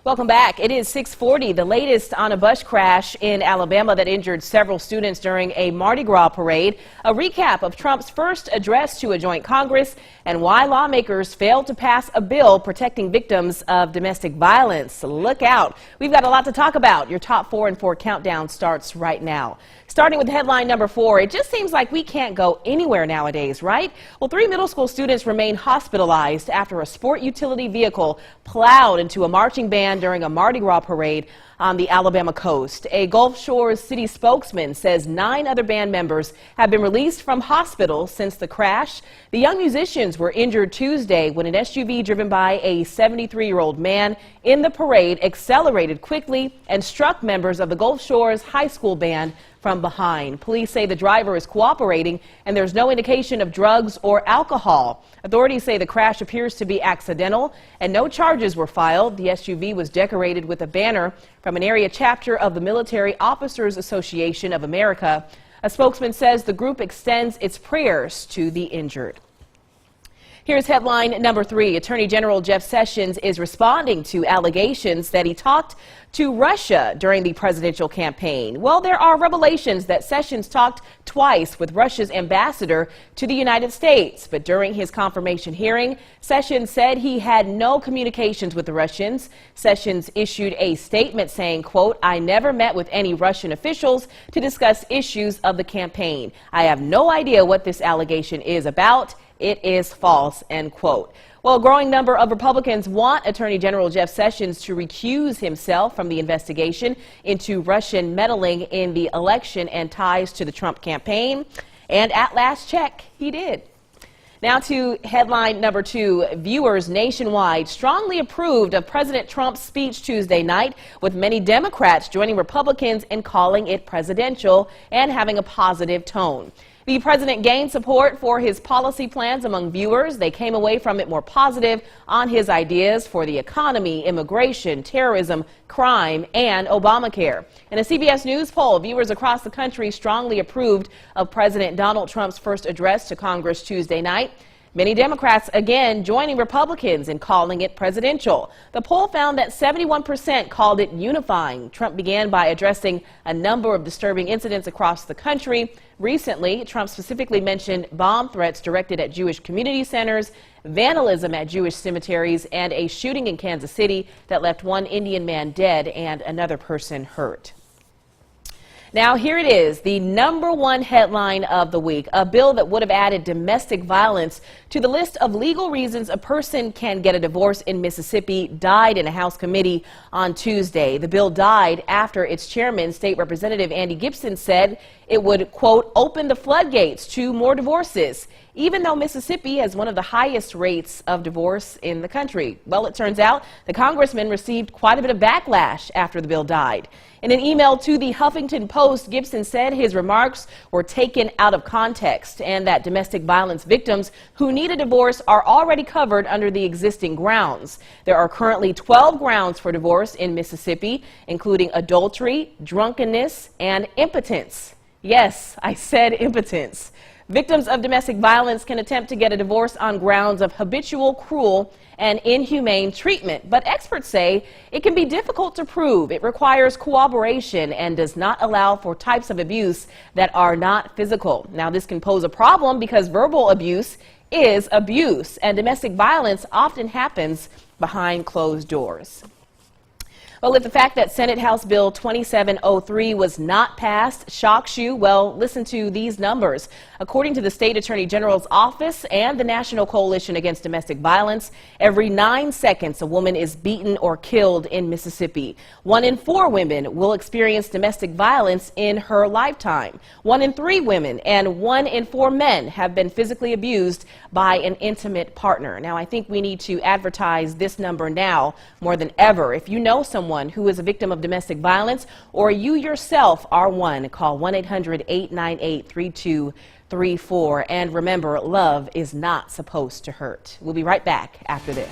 Welcome back. It is 6:40, the latest on a bus crash in Alabama that injured several students during a Mardi Gras parade. A recap of Trump's first address to a joint Congress and why lawmakers failed to pass a bill protecting victims of domestic violence. Look out. We've got a lot to talk about. Your top 4 and 4 countdown starts right now. Starting with headline number 4, it just seems like we can't go anywhere nowadays, right? Well, 3 middle school students remain hospitalized after a sport utility vehicle plowed into a marching band during a Mardi Gras parade on the Alabama coast. A Gulf Shores city spokesman says 9 other band members have been released from hospital since the crash. The young musicians were injured Tuesday when an SUV driven by a 73-year-old man in the parade accelerated quickly and struck members of the Gulf Shores High School band from behind. Police say the driver is cooperating and there's no indication of drugs or alcohol. Authorities say the crash appears to be accidental and no charges were filed. The SUV was decorated with a banner from an area chapter of the Military Officers Association of America. A spokesman says the group extends its prayers to the injured. Here's headline number 3. Attorney General Jeff Sessions is responding to allegations that he talked to Russia during the presidential campaign. Well, there are revelations that Sessions talked twice with Russia's ambassador to the United States. But during his confirmation hearing, Sessions said he had no communications with the Russians. Sessions issued a statement saying, quote, "I never met with any Russian officials to discuss issues of the campaign. I have no idea what this allegation is about. It is false," end quote. Well, a growing number of Republicans want Attorney General Jeff Sessions to recuse himself from the investigation into Russian meddling in the election and ties to the Trump campaign. And at last check, he did. Now to headline number 2. Viewers nationwide strongly approved of President Trump's speech Tuesday night, with many Democrats joining Republicans in calling it presidential and having a positive tone. The president gained support for his policy plans among viewers. They came away from it more positive on his ideas for the economy, immigration, terrorism, crime, and Obamacare. In a CBS News poll, viewers across the country strongly approved of President Donald Trump's first address to Congress Tuesday night. Many Democrats, again, joining Republicans in calling it presidential. The poll found that 71% called it unifying. Trump began by addressing a number of disturbing incidents across the country. Recently, Trump specifically mentioned bomb threats directed at Jewish community centers, vandalism at Jewish cemeteries, and a shooting in Kansas City that left 1 Indian man dead and another person hurt. Now, here it is, the number 1 headline of the week. A bill that would have added domestic violence to the list of legal reasons a person can get a divorce in Mississippi died in a House committee on Tuesday. The bill died after its chairman, State Representative Andy Gibson, said it would, quote, "open the floodgates to more divorces," even though Mississippi has one of the highest rates of divorce in the country. Well, it turns out the congressman received quite a bit of backlash after the bill died. In an email to the Huffington Post, Gibson said his remarks were taken out of context and that domestic violence victims who need a divorce are already covered under the existing grounds. There are currently 12 grounds for divorce in Mississippi, including adultery, drunkenness, and impotence. Yes, I said impotence. Victims of domestic violence can attempt to get a divorce on grounds of habitual, cruel, and inhumane treatment. But experts say it can be difficult to prove. It requires cooperation and does not allow for types of abuse that are not physical. Now, this can pose a problem because verbal abuse is abuse, and domestic violence often happens behind closed doors. Well, if the fact that Senate House Bill 2703 was not passed shocks you, well, listen to these numbers. According to the State Attorney General's office and the National Coalition Against Domestic Violence, every 9 seconds a woman is beaten or killed in Mississippi. 1 in 4 women will experience domestic violence in her lifetime. 1 in 3 women and 1 in 4 men have been physically abused by an intimate partner. Now, I think we need to advertise this number now more than ever. If you know someone who is a victim of domestic violence, or you yourself are one, call 1-800-898-3234. And remember, love is not supposed to hurt. We'll be right back after this.